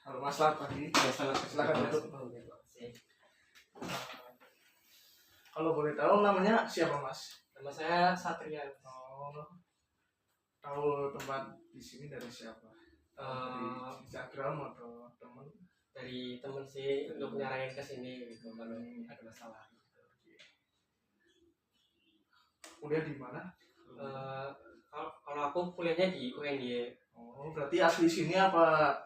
Halo Mas, selamat pagi. Ya, Silakan Mas. duduk. Kalau boleh tahu namanya siapa Mas? Nama saya Satria. Oh, tahu tempat di sini dari siapa? Dari Eh, Instagram atau teman? dari temen sih untuk nyaranin ke sini gitu kalau ada masalah. Kuliah di mana? Eh, kalau aku kuliahnya di UNY. Oh, berarti asli sini apa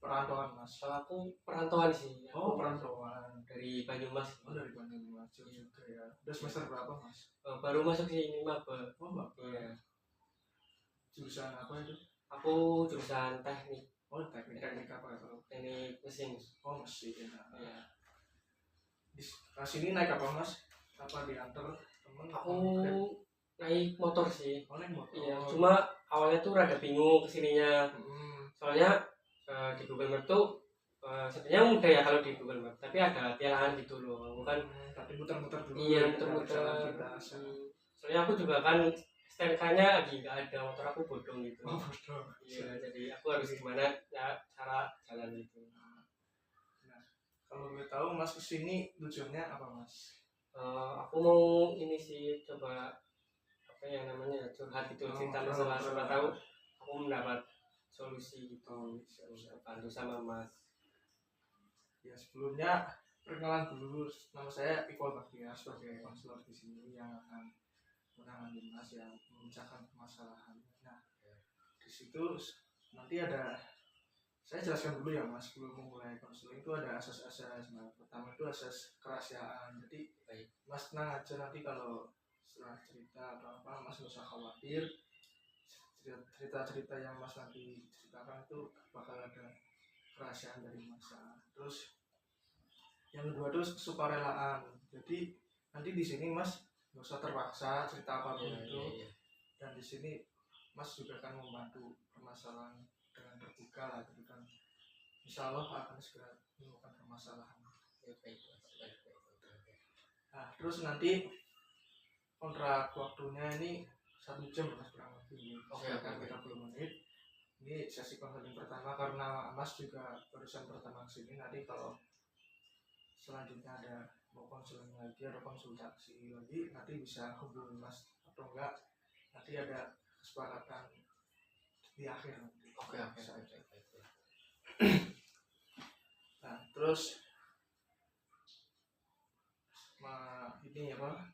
perantauan Mas? Kalau aku perantauan sih. Oh, Aku perantauan. dari Banyumas. Oh, dari Banyumas juga ya. Udah semester berapa Mas? Baru masuk sih ini maba. Oh, Mbak. Iya. Jurusan apa itu? Aku jurusan teknik, Oh, teknik apa itu? teknik mesin. Oh, mesin. Iya. Di sini naik apa Mas? Apa diantar teman? Aku naik motor sih. Oh, naik motor. Iya. Cuma awalnya tuh rada bingung kesininya. Soalnya di Google Map tuh sebenarnya mudah ya kalau di Google Map, tapi ada tilaan gitu loh, bukan? Tapi muter-muter dulu. Iya, muter-muter. Soalnya aku juga kan STNK-nya lagi nggak ada, motor aku bodong gitu. Oh, bodoh. Iya, jadi aku harus gimana ya cara jalan gitu. Nah, kalau boleh tahu Mas kesini tujuannya apa Mas? Aku mau ini sih coba apa ya namanya curhat gitu, cerita masalah, siapa tahu aku mendapat solusi gitu, bisa bantu sama Mas. Ya sebelumnya perkenalan dulu, nama saya Iqbal Baktiar sebagai konselor di sini yang akan menangani Mas yang memecahkan permasalahan. Nah, di situ nanti ada, saya jelaskan dulu ya Mas, sebelum memulai konseling itu ada asas-asas. Nah, pertama itu asas kerahasiaan. Jadi Baik. Mas tenang aja, nanti kalau setelah cerita atau apa Mas nggak usah khawatir. Cerita-cerita yang Mas nanti ceritakan itu bakal ada kerahasiaan dari Mas. Terus yang kedua itu kesukarelaan. Jadi nanti di sini Mas nggak usah terpaksa cerita apapun itu. Dan di sini Mas juga akan membantu permasalahan dengan terbuka lah gitu kan. Insya Allah akan segera menemukan permasalahan. Nah, terus nanti kontrak waktunya ini 1 jam Mas kurang lebih. Sekitar 30 menit. Ini sesi konseling pertama karena Mas juga barusan pertama kesini. Nanti kalau selanjutnya ada mau konseling lagi, ada konsultasi lagi, nanti bisa hubungi Mas atau enggak nanti ada kesepakatan di akhir nanti. Oke. Nah, terus ini apa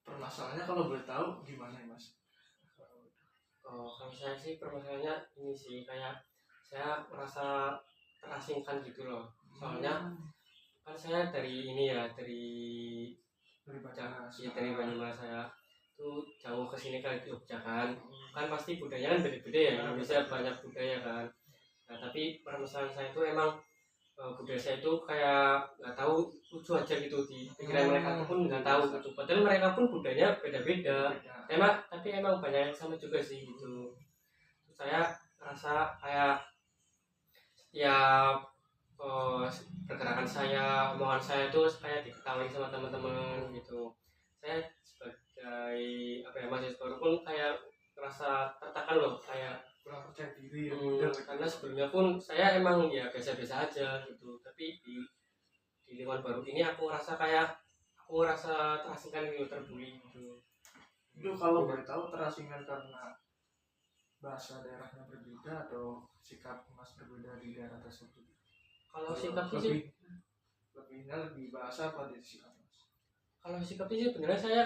permasalahannya kalau boleh tahu gimana ya Mas? Kalau saya sih permasalahannya ini sih kayak saya merasa terasingkan gitu loh. Soalnya kan saya dari ini ya dari Banyumas saya tuh jauh ke sini ke Jogja kan pasti budaya kan beda-beda ya, Indonesia banyak budaya kan. Nah tapi permasalahan saya itu emang budaya saya itu kayak nggak tahu lucu aja gitu di pikiran mereka pun nggak tahu gitu, padahal mereka pun budayanya beda-beda tapi emang banyak yang sama juga sih gitu. Terus saya rasa kayak setiap pergerakan saya, omongan saya itu kayak diketahui sama teman-teman gitu. Saya sebagai apa ya mahasiswa baru pun kayak merasa tertekan loh, kayak kurang percaya diri karena sebelumnya pun saya emang ya biasa-biasa aja gitu, tapi di lingkungan baru ini aku ngerasa terasingkan gitu, terbully gitu. Itu kalau boleh tahu terasingkan karena bahasa daerahnya berbeda atau sikap Mas berbeda di daerah tersebut? Kalau sikapnya sih lebih bahasa apa di sikap Mas? Kalau sikapnya sih sebenarnya saya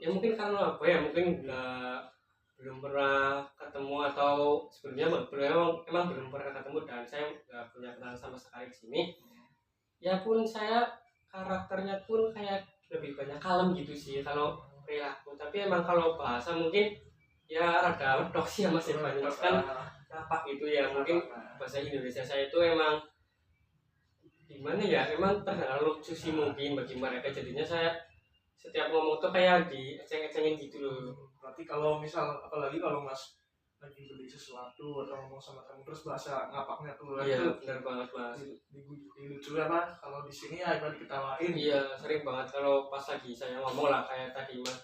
ya mungkin karena apa ya, mungkin belum pernah ketemu atau sebelumnya emang belum pernah ketemu dan saya nggak punya kenalan sama sekali di sini. Ya pun saya karakternya pun kayak lebih banyak kalem gitu sih kalau perilaku, tapi emang kalau bahasa mungkin ya rada medok sih ya Mas Irfan, kan napak gitu ya, mungkin bahasa Indonesia saya itu emang gimana ya, emang terdengar lucu sih mungkin bagi mereka, jadinya saya setiap ngomong tuh kayak dieceng-ecengin gitu loh. Berarti kalau misal apalagi kalau Mas lagi beli sesuatu atau ngomong sama temen terus bahasa ngapaknya tuh Iya, itu benar banget Mas. Di lucu apa kalau di sini ya diketawain. Iya, sering banget kalau pas lagi saya ngomong lah kayak tadi Mas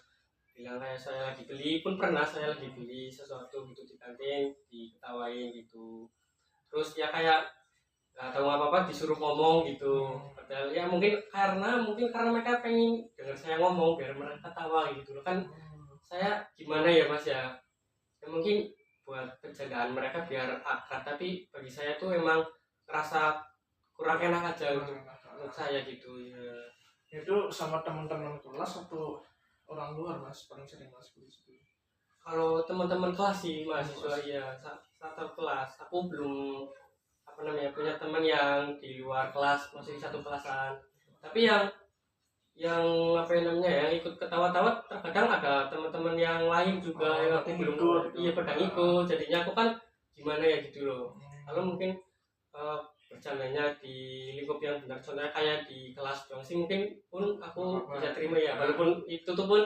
bilang kayak saya lagi beli, pun pernah saya lagi beli sesuatu gitu di kantin diketawain gitu. terus ya kayak nggak tahu apa-apa disuruh ngomong gitu. Padahal ya mungkin karena mereka pengen dengar saya ngomong biar mereka ketawa gitu loh kan. Saya gimana ya Mas ya, ya mungkin buat penjagaan mereka biar akrab, tapi bagi saya tuh emang rasa kurang enak aja untuk saya gitu ya. Itu sama teman-teman kelas atau orang luar Mas paling sering Mas begitu? Kalau teman-teman kelas sih mahasiswa ya satu kelas, aku belum apa namanya punya teman yang di luar kelas masih satu kelasan, tapi yang apa namanya ya ikut ketawa-tawa terkadang ada teman-teman yang lain juga yang aku belum ikut, iya pada ikut, jadinya aku kan gimana ya gitu loh. Kalau mungkin bercandanya di lingkup yang benar, contohnya kayak di kelas dong sih mungkin pun aku bisa terima ya, walaupun itu tuh pun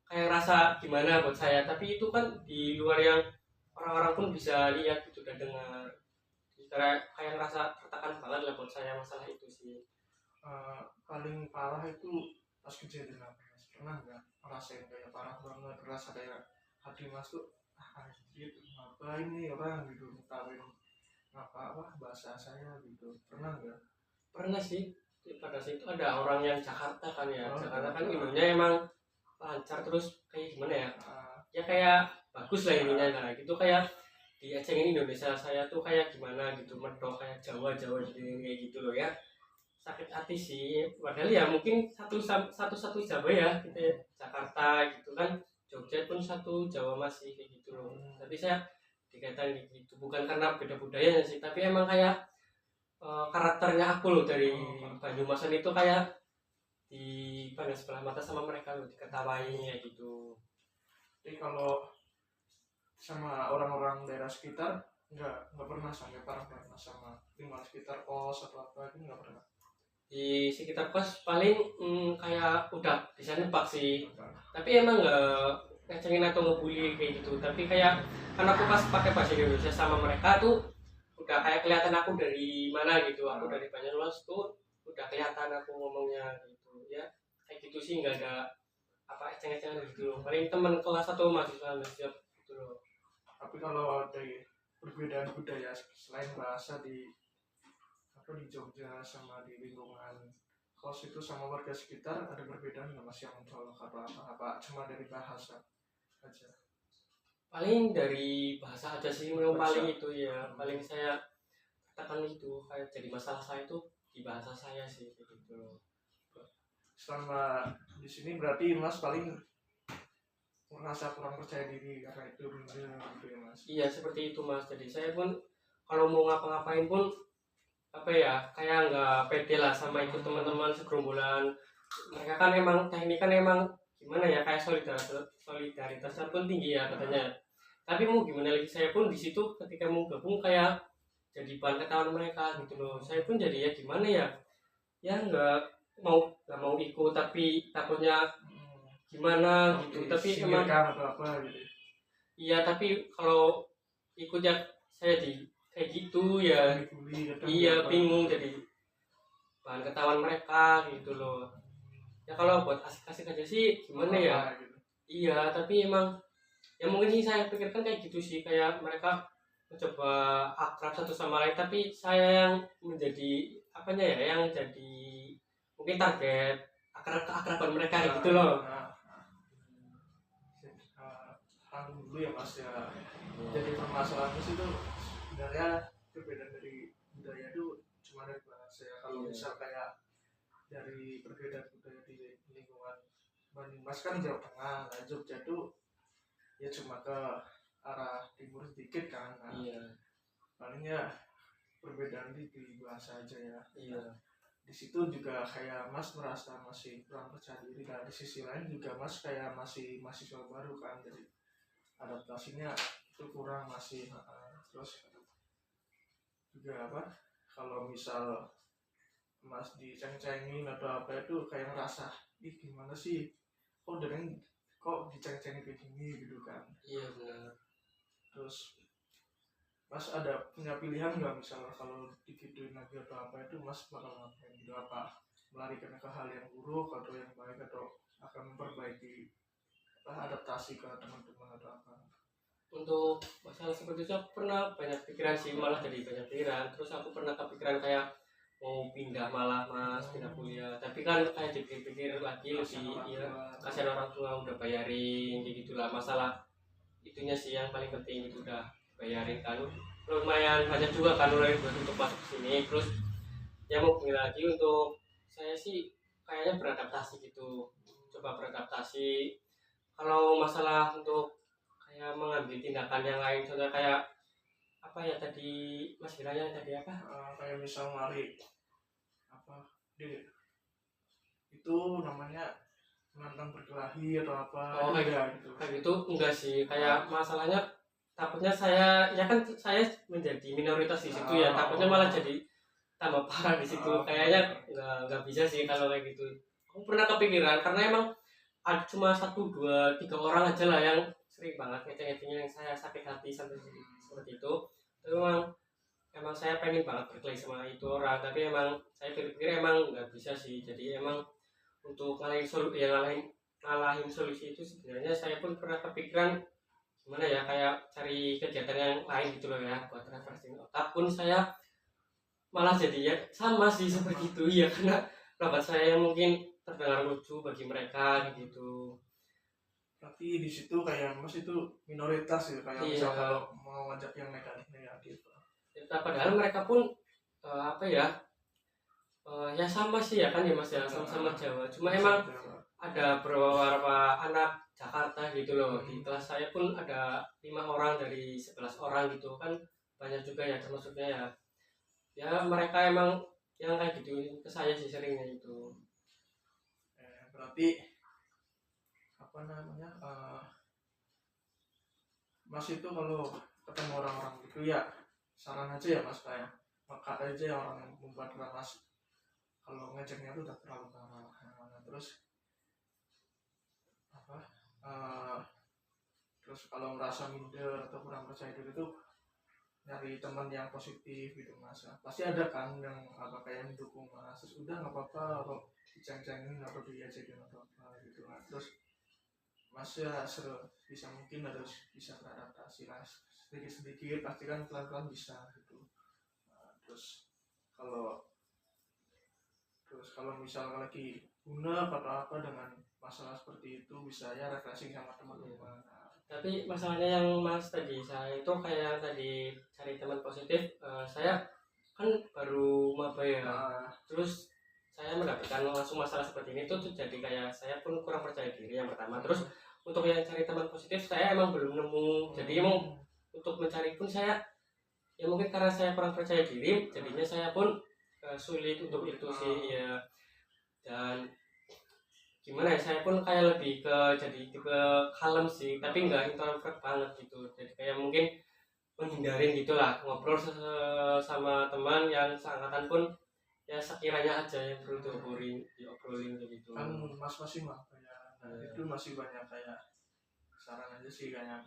kayak rasa gimana buat saya, tapi itu kan di luar yang orang-orang pun bisa lihat gitu dan dengar, kayak ngerasa tertekan banget lah buat saya masalah itu sih. Paling parah itu pas kejadian apa Mas? Pernah nggak ngerasain kayak parah banget, rasa kayak hati Mas tuh anjir ngapain nih orang gitu ngetawain apa bahasa saya gitu, pernah nggak? Pernah sih, pada situ ada orang yang Jakarta kan ya, Jakarta kan Jakarta. Indonya emang lancar, terus kayak gimana ya, ya kayak bagus lah ininya, nah gitu kayak diacengin Indonesia saya tuh kayak gimana gitu, medok kayak Jawa gitu kayak gitu loh ya. Sakit hati sih, padahal ya mungkin satu Jawa ya gitu ya. Jakarta gitu kan, Jogja pun satu Jawa masih kayak gitu loh. Tapi saya dikatakan gitu bukan karena beda budayanya sih, tapi emang kayak karakternya aku loh dari Banyumasan itu kayak dipandang sebelah mata sama mereka loh, diketawain ya gitu. Jadi kalau sama orang-orang daerah sekitar nggak pernah sampai parah banget sama lingkungan sekitar kos atau apa itu nggak pernah. Di sekitar kos paling kayak udah bisa nebak sih, tapi emang nggak ngecengin atau ngebully kayak gitu, tapi kayak karena aku pas pakai bahasa Indonesia sama mereka tuh udah kayak kelihatan aku dari mana gitu, aku dari Banyumas tuh udah kelihatan aku ngomongnya gitu ya, kayak gitu sih, nggak ada apa eceng-ecengan gitu loh, paling teman kelas atau mahasiswa gitu loh. Tapi kalau dari perbedaan budaya selain bahasa di apa di Jogja sama di lingkungan kos itu sama warga sekitar ada perbedaan nggak Mas yang mencolok apa cuma dari bahasa aja? Paling dari bahasa aja sih, memang paling itu ya, paling saya katakan itu kayak jadi masalah saya itu di bahasa saya sih gitu loh. Selama di sini berarti Mas paling merasa kurang percaya diri karena itu minder gitu ya Mas? Iya seperti itu Mas, jadi saya pun kalau mau ngapa-ngapain pun apa ya kayak nggak pede lah sama ikut teman-teman segerombolan. Mereka kan emang teknik kan emang gimana ya, kayak solidaritasnya pun tinggi ya katanya, tapi mau gimana lagi saya pun di situ ketika mau gabung kayak jadi bahan ketahuan mereka gitu loh. Saya pun jadi ya gimana ya, ya nggak mau ikut tapi takutnya gimana gitu, tapi emang atau apa gitu. iya, tapi kalau ikut ya saya di kayak gitu ya. Iya bingung jadi bahan ketahuan mereka gitu loh. Ya kalau buat asik-asik aja sih gimana ya. Gitu. Iya tapi emang ya mungkin sih saya pikirkan kayak gitu sih, kayak mereka mencoba akrab satu sama lain, tapi saya yang menjadi apanya ya, yang jadi mungkin target keakraban mereka gitu loh. Dulu ya Mas ya, jadi permasalahan itu sebenarnya perbedaan dari budaya itu cuma dari bahasa ya. Kalau misal kayak dari perbedaan budaya di lingkungan Banyumas kan Jawa Tengah, nah Jogja itu ya cuma ke arah timur sedikit kan. Nah, palingnya perbedaan di bahasa aja ya. Di situ juga kayak Mas merasa masih kurang percaya diri, dan di sisi lain juga Mas kayak masih mahasiswa baru kan, jadi adaptasinya itu kurang masih. Terus juga apa kalau misal Mas diceng-cengin atau apa itu kayak ngerasa ih gimana sih kok diceng-cengin kayak gini gitu kan. Iya benar. Terus Mas ada punya pilihan nggak misalnya kalau digituin lagi atau apa itu Mas bakal ngapain gitu, apa melarikan ke hal yang buruk atau yang baik, atau akan memperbaiki adaptasi ke teman-teman atau apa? untuk masalah seperti itu aku pernah banyak pikiran sih, malah jadi banyak pikiran. Terus aku pernah kepikiran kayak mau pindah malah mas, pindah kuliah, tapi kan kayak dipikir-pikir lagi lebih ya kasihan orang tua udah bayarin kayak gitulah. Masalah itunya sih yang paling penting, itu udah bayarin kan lumayan banyak juga kan mulai buat untuk masuk ke sini. Terus ya mau gimana lagi, untuk saya sih kayaknya beradaptasi gitu, coba beradaptasi. Kalau masalah untuk kayak mengambil tindakan yang lain, contohnya kayak apa ya tadi mas bilangnya tadi apa. Kayak misal lari apa di itu namanya menantang berkelahi atau apa. Oh kayak gitu. Kayak gitu enggak sih, kayak masalahnya takutnya saya ya kan saya menjadi minoritas di situ ya, takutnya malah jadi tambah parah di situ. Kayaknya nggak bisa sih kalau kayak gitu. Aku pernah kepikiran karena emang ada cuma satu dua tiga orang aja lah yang sering banget ngeceng-ngecengin yang saya sakit hati sampai seperti itu. Tapi emang saya pengen banget berkelahi sama itu orang, tapi emang saya pikir-pikir emang nggak bisa sih. Jadi emang untuk ngalahin solusi itu sebenarnya saya pun pernah kepikiran gimana ya, kayak cari kegiatan yang lain gitu loh ya buat refreshing otak. Pun saya malah jadi ya sama sih seperti itu ya, karena pendapat saya yang mungkin terdengar lucu bagi mereka gitu. Tapi di situ kayak mas itu minoritas ya, kayak Iya. misal kalau mau ngajak yang negatif Ya, padahal mereka pun apa ya ya sama sih ya kan ya mas ya, sama-sama Jawa, cuma emang ada beberapa anak Jakarta gitu loh. Di kelas saya pun ada 5 orang dari 11 orang gitu kan, banyak juga ya termasuknya ya. Ya mereka emang yang kayak gitu ke saya sih seringnya itu. berarti apa namanya mas itu kalau ketemu orang-orang gitu ya saran aja ya mas, kayak maka aja ya orang yang membuat mas kalau ngeceknya itu udah terlalu parah. Terus apa terus kalau merasa minder atau kurang percaya diri itu nyari teman yang positif gitu mas. Pasti ada kan yang apa kayak mendukung mas, terus udah nggak apa-apa kalau diceng-cengin atau diajakin atau apa gitu kan. Terus mas ya bisa mungkin harus bisa beradaptasi lah sedikit-sedikit, pasti kan pelan-pelan bisa gitu. Terus kalau misal lagi guna atau apa dengan masalah seperti itu, bisa ya refreshing sama teman-teman. Tapi masalahnya yang mas tadi saya itu kayak tadi cari teman positif, saya kan baru maba ya. Terus saya mendapatkan langsung masalah seperti ini tuh jadi kayak saya pun kurang percaya diri yang pertama. Terus untuk yang cari teman positif saya emang belum nemu. Jadi emang untuk mencari pun saya ya mungkin karena saya kurang percaya diri, jadinya saya pun sulit untuk itu sih ya. Dan gimana ya, saya pun kayak lebih ke jadi tipe kalem sih, tapi nggak introvert banget gitu. Jadi kayak mungkin menghindarin gitulah ngobrol sama teman yang seangkatan pun ya sekiranya aja yang perlu diobrolin gitu. Kan mas masih mah kayak itu masih banyak kayak saran aja sih, kayak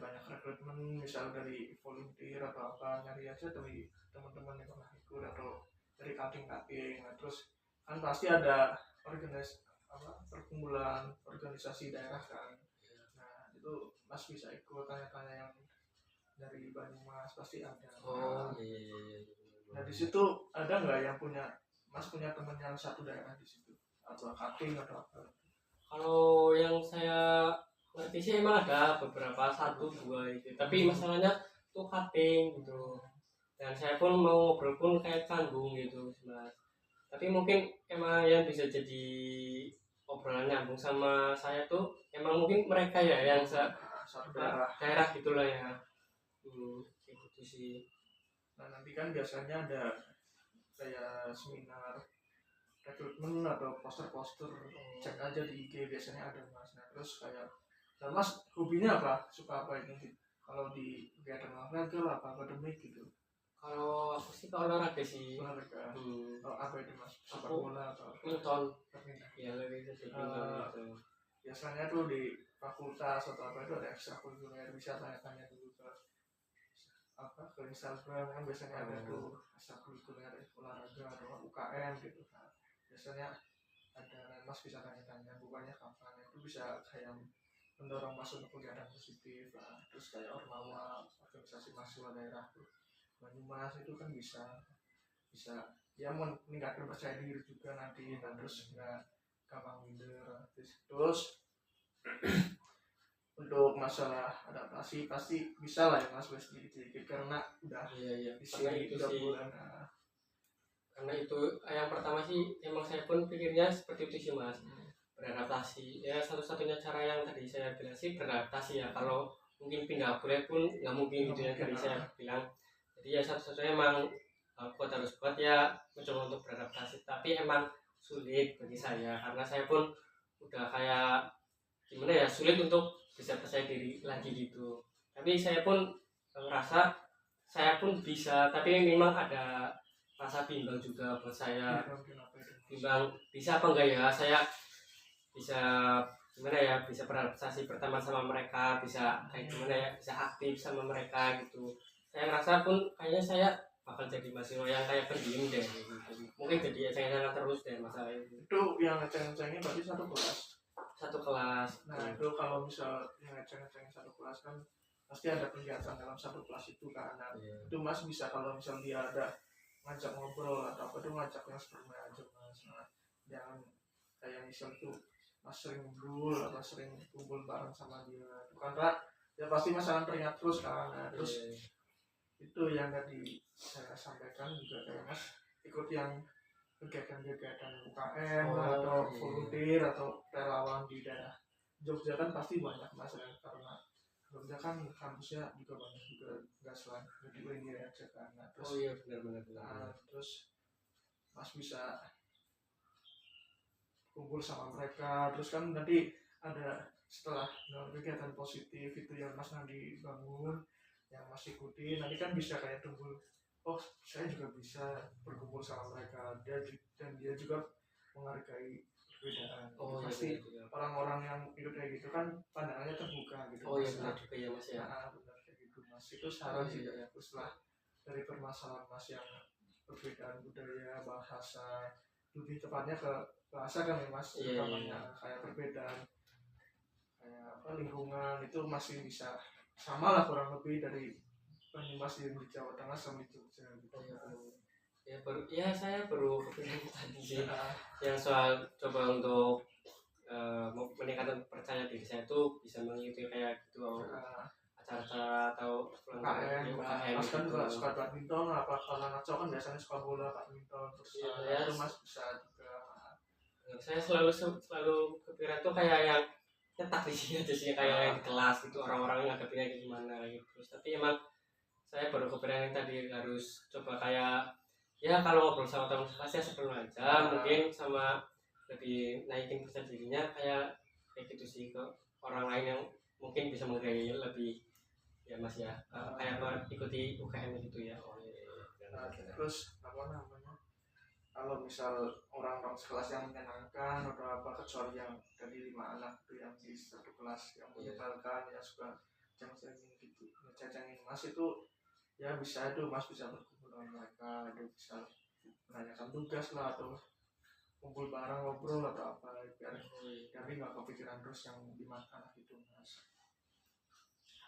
banyak rekrutmen misal dari volunteer atau apa, nyari aja dari teman-teman yang pernah ikut atau dari kating-kating. Terus kan pasti ada perkumpulan organisasi daerah kan. Nah itu mas bisa ikut tanya-tanya yang dari Banyumas, pasti ada. Iya. Nah di situ ada nggak yang mas punya teman yang satu daerah di situ atau kating atau apa? Kalau yang saya ngerti sih emang ada beberapa satu dua itu, tapi masalahnya tuh cutting gitu. Dan saya pun mau ngobrol pun kayak canggung gitu mas. Tapi mungkin emang yang bisa jadi obrolan nyambung sama saya tuh emang mungkin mereka ya yang satu daerah gitulah ya. Kayak gitu sih. Nah nanti kan biasanya ada kayak seminar rekrutmen atau poster-poster, cek aja di IG biasanya ada mas. Nah terus kayak, nah mas hobinya apa, suka apa ini kalau di kegiatan olahraga apa akademik gitu? Kalau aku sih kalau olahraga sih. Olahraga. Apa itu mas, sepak Aku bola atau nonton ya lebih ke gitu. Biasanya tuh di fakultas atau apa itu ada ekstrakurikuler, bisa tanya-tanya dulu ke Instagram kan biasanya ada tuh ekstrakurikuler olahraga atau UKM gitu kan. Biasanya ada, mas bisa tanya-tanya bukannya kapan, itu bisa kayak mendorong masuk ke kegiatan positif lah. Terus kayak ormawa organisasi mahasiswa daerah tuh Banyumas itu kan bisa bisa ya meningkatkan percaya diri juga nanti, dan terus nggak gampang minder. Terus untuk masalah adaptasi pasti bisa lah ya mas, sedikit-sedikit karena udah Iya di karena sini itu 3 bulan. karena itu yang pertama sih emang saya pun pikirnya seperti itu sih mas, beradaptasi ya. Satu-satunya cara yang tadi saya bilang sih beradaptasi ya. Kalau mungkin pindah kuliah pun nggak mungkin gitu yang tadi saya bilang. Jadi ya satu-satunya emang harus kuat ya, mencoba untuk beradaptasi. Tapi emang sulit bagi saya karena saya pun udah kayak gimana ya, sulit untuk bisa percaya diri lagi gitu. Tapi saya pun merasa saya pun bisa, tapi memang ada rasa bimbang juga buat saya. Bimbang bisa apa enggak ya saya bisa gimana ya, bisa beradaptasi pertama sama mereka, bisa kayak gimana ya, bisa aktif sama mereka gitu. Saya ngerasa pun kayaknya saya bakal jadi mahasiswa yang kayak pendiam deh gitu. Mungkin jadi eceng-ecengan terus deh masalah itu. Itu yang ngeceng-ngecengin berarti satu kelas. Satu kelas. Nah itu kalau misal yang ngeceng-ngecengin satu kelas kan pasti ada kegiatan dalam satu kelas itu kan. Nah, itu mas bisa kalau misal dia ada ngajak ngobrol atau apa tuh ngajak yang seperti aja mas. Nah, jangan kayak misal tuh mas sering ngobrol atau sering kumpul bareng sama dia itu karena ya pasti mas akan teringat terus kan. Nah, terus itu yang tadi saya sampaikan juga kayak mas ikut yang kegiatan-kegiatan UKM atau volunteer atau relawan di daerah Jogja kan pasti banyak mas ya, karena Jogja kan kampusnya juga banyak juga, nggak selain di UNY aja kan. Nah, terus benar. terus mas bisa kumpul sama mereka, terus kan nanti ada setelah kegiatan positif itu yang mas nanti bangun yang mas ikuti, nanti kan bisa kayak tumbuh, oh saya juga bisa berkumpul sama mereka, dan dia juga menghargai perbedaan. Pasti orang-orang yang hidup kayak gitu kan pandangannya terbuka gitu. Benar juga ya mas ya. Nah, benar kayak gitu mas, itu saran sih ya. Setelah dari permasalahan mas yang perbedaan budaya, bahasa, lebih tepatnya ke bahasa kan ya mas, utamanya kayak perbedaan kayak apa lingkungan itu masih bisa sama lah kurang lebih dari Banyumas di Jawa Tengah sama di Jogja gitu. Saya baru kepikiran tadi sih yang soal coba untuk meningkatkan percaya diri saya tuh bisa mengikuti kayak gitu acara-acara atau UKM mas kan juga suka badminton, apa kalau anak cowok kan biasanya suka bola badminton, terus itu mas bisa juga. Saya selalu kepikiran tuh kayak yang nyetak di sini aja sih, kayak yang di kelas gitu, orang-orang yang ngadepinnya kayak gimana gitu. Terus tapi emang saya baru kepikiran yang tadi harus coba kayak ya kalau ngobrol sama teman kelas ya seperlu aja, mungkin sama lebih naikin percaya dirinya kayak gitu sih ke orang lain yang mungkin bisa menghargai lebih ya mas ya, kayak ikuti UKM gitu ya. Terus apa namanya, kalau misal orang-orang sekelas yang menyenangkan atau apa, kecuali yang dari 5 anak itu yang di satu kelas yang menyebalkan ya suka ceng-cengin gitu, ngeceng-cengin mas itu ya bisa itu mas bisa berkumpul dengan mereka, itu bisa menanyakan tugas lah atau kumpul bareng ngobrol atau apa biar kami nggak kepikiran terus yang di mana gitu mas.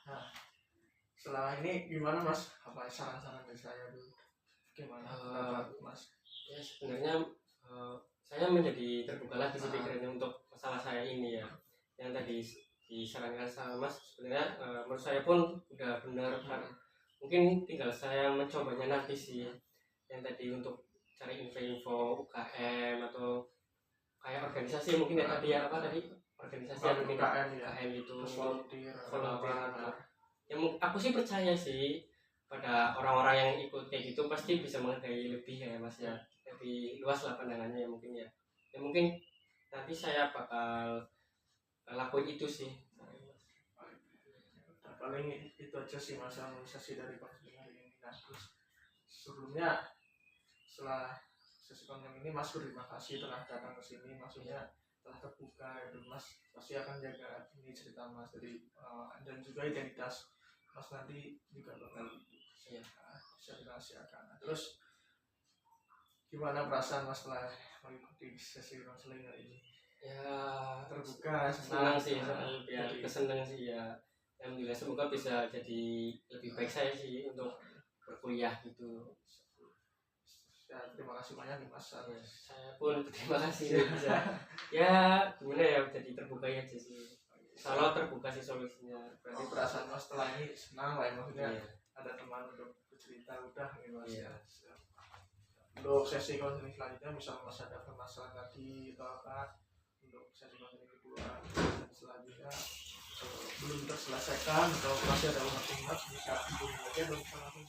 Nah setelah ini gimana mas, apa saran-saran dari saya dulu gimana mas? Ya sebenarnya saya menjadi terbuka lagi sih pikirannya untuk masalah saya ini ya, yang tadi disarankan sama mas. Sebenarnya menurut saya pun udah benar kan, mungkin tinggal saya mencobanya nanti sih, yang tadi untuk cari info-info UKM atau kayak organisasi mungkin ya tadi ya, apa tadi organisasi yang mungkin UKM itu volunteer. Yang aku sih percaya sih pada orang-orang yang ikut kayak gitu pasti bisa menghargai lebih ya mas ya, lebih luas lah pandangannya ya mungkin ya. Ya mungkin nanti saya bakal lakuin itu sih. Paling itu aja sih masalah organisasi dari konseling hari ini. Nah terus sebelumnya setelah sesi konseling ini mas terima kasih telah datang ke sini, maksudnya telah terbuka itu mas pasti akan jaga ini cerita mas dari dan juga identitas mas nanti juga bakal bisa dirahasiakan. Terus gimana perasaan mas setelah mengikuti sesi konseling hari ini? Ya terbuka, senang sih, Nah, biar jadi kesenang sih ya. Alhamdulillah semoga bisa jadi lebih baik saya sih untuk berkuliah gitu. ya, terima kasih banyak nih Mas. Ya, saya pun terima kasih nih bisa ya gimana ya jadi terbuka aja sih. Kalau terbuka sih solusinya. Berarti perasaan Mas setelah ini senang lah ya, maksudnya Iya. ada teman untuk bercerita udah gitu Mas. Iya. Untuk sesi konseling selanjutnya misal Mas ada permasalahan lagi atau apa, untuk sesi konseling kedua dan selanjutnya belum terselesaikan atau masih ada unek-unek bisa hubungi aja, belum bisa langsung